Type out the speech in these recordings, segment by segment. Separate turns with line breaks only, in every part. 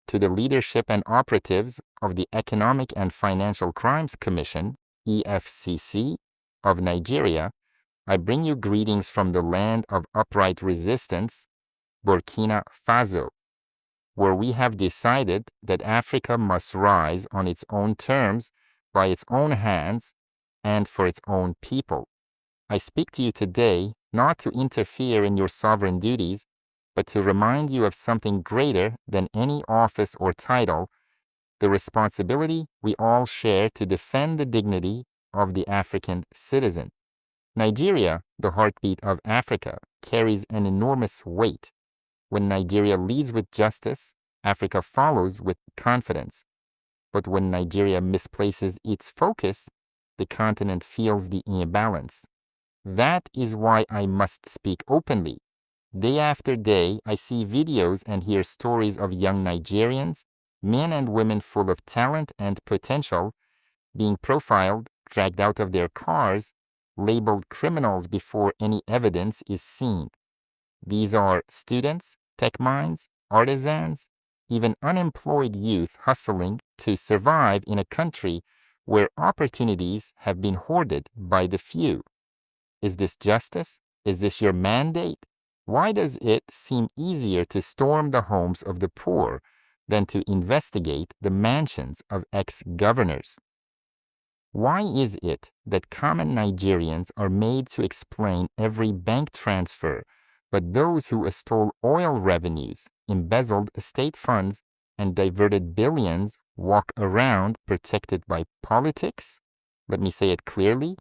To the leadership and operatives of the Economic and Financial Crimes Commission, EFCC, of Nigeria, I bring you greetings from the land of upright resistance, Burkina Faso, where we have decided that Africa must rise on its own terms, by its own hands, and for its own people. I speak to you today not to interfere in your sovereign duties, but to remind you of something greater than any office or title, the responsibility we all share to defend the dignity of the African citizen. Nigeria, the heartbeat of Africa, carries an enormous weight. When Nigeria leads with justice, Africa follows with confidence. But when Nigeria misplaces its focus, the continent feels the imbalance. That is why I must speak openly. Day after day, I see videos and hear stories of young Nigerians, men and women full of talent and potential, being profiled, dragged out of their cars, labeled criminals before any evidence is seen. These are students, tech minds, artisans, even unemployed youth hustling to survive in a country where opportunities have been hoarded by the few. Is this justice? Is this your mandate? Why does it seem easier to storm the homes of the poor than to investigate the mansions of ex-governors? Why is it that common Nigerians are made to explain every bank transfer, but those who stole oil revenues, embezzled state funds, and diverted billions walk around protected by politics? Let me say it clearly.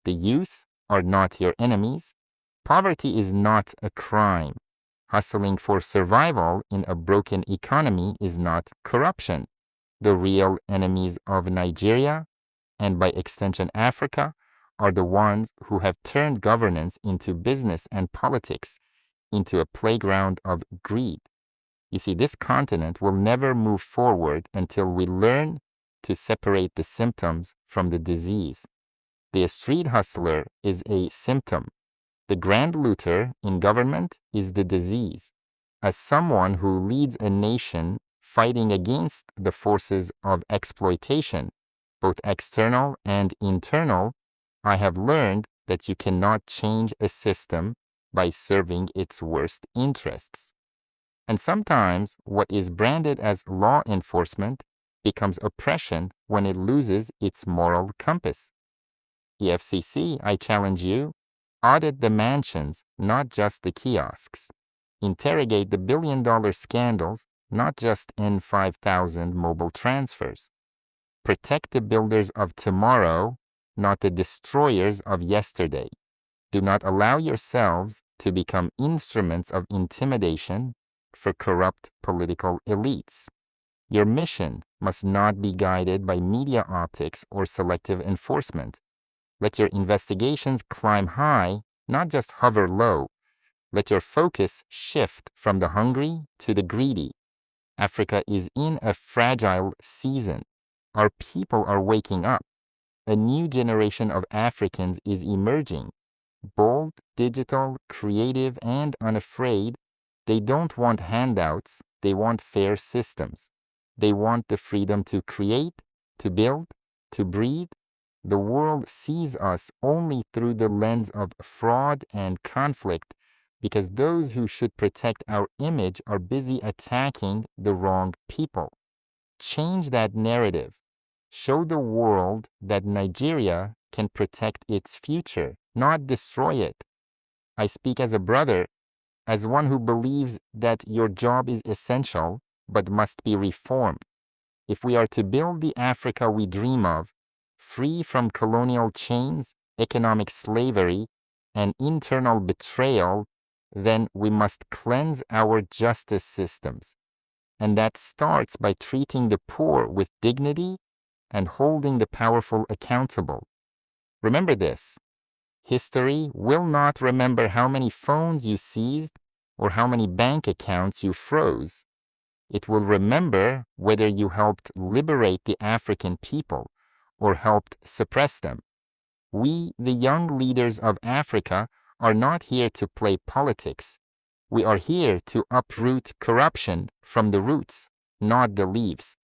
The youth are not your enemies. Poverty is not a crime. Hustling for survival in a broken economy is not corruption. The real enemies of Nigeria, and by extension Africa, are the ones who have turned governance into business and politics, into a playground of greed. You see, this continent will never move forward until we learn to separate the symptoms from the disease. The street hustler is a symptom. The grand looter in government is the disease. As someone who leads a nation fighting against the forces of exploitation, both external and internal, I have learned that you cannot change a system by serving its worst interests. And sometimes what is branded as law enforcement becomes oppression when it loses its moral compass. EFCC, I challenge you, audit the mansions, not just the kiosks. Interrogate the billion-dollar scandals, not just N5000 mobile transfers. Protect the builders of tomorrow, not the destroyers of yesterday. Do not allow yourselves to become instruments of intimidation for corrupt political elites. Your mission must not be guided by media optics or selective enforcement. Let your investigations climb high, not just hover low. Let your focus shift from the hungry to the greedy. Africa is in a fragile season. Our people are waking up. A new generation of Africans is emerging. Bold, digital, creative, and unafraid. They don't want handouts. They want fair systems. They want the freedom to create, to build, to breathe. The world sees us only through the lens of fraud and conflict because those who should protect our image are busy attacking the wrong people. Change that narrative. Show the world that Nigeria can protect its future, not destroy it. I speak as a brother, as one who believes that your job is essential but must be reformed. If we are to build the Africa we dream of, free from colonial chains, economic slavery, and internal betrayal, then we must cleanse our justice systems. And that starts by treating the poor with dignity and holding the powerful accountable. Remember this: history will not remember how many phones you seized or how many bank accounts you froze. It will remember whether you helped liberate the African people or helped suppress them. We, the young leaders of Africa, are not here to play politics. We are here to uproot corruption from the roots. not the leaves.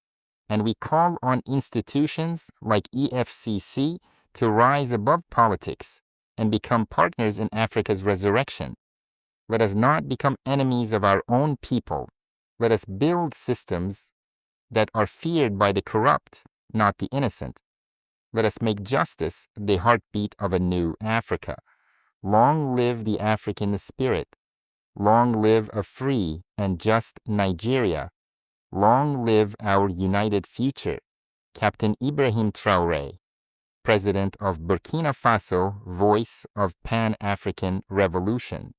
And we call on institutions like EFCC to rise above politics and become partners in Africa's resurrection. Let us not become enemies of our own people. Let us build systems that are feared by the corrupt, not the innocent. Let us make justice the heartbeat of a new Africa. Long live the African spirit. Long live a free and just Nigeria. Long live our united future. Captain Ibrahim Traoré, President of Burkina Faso, voice of Pan-African Revolution.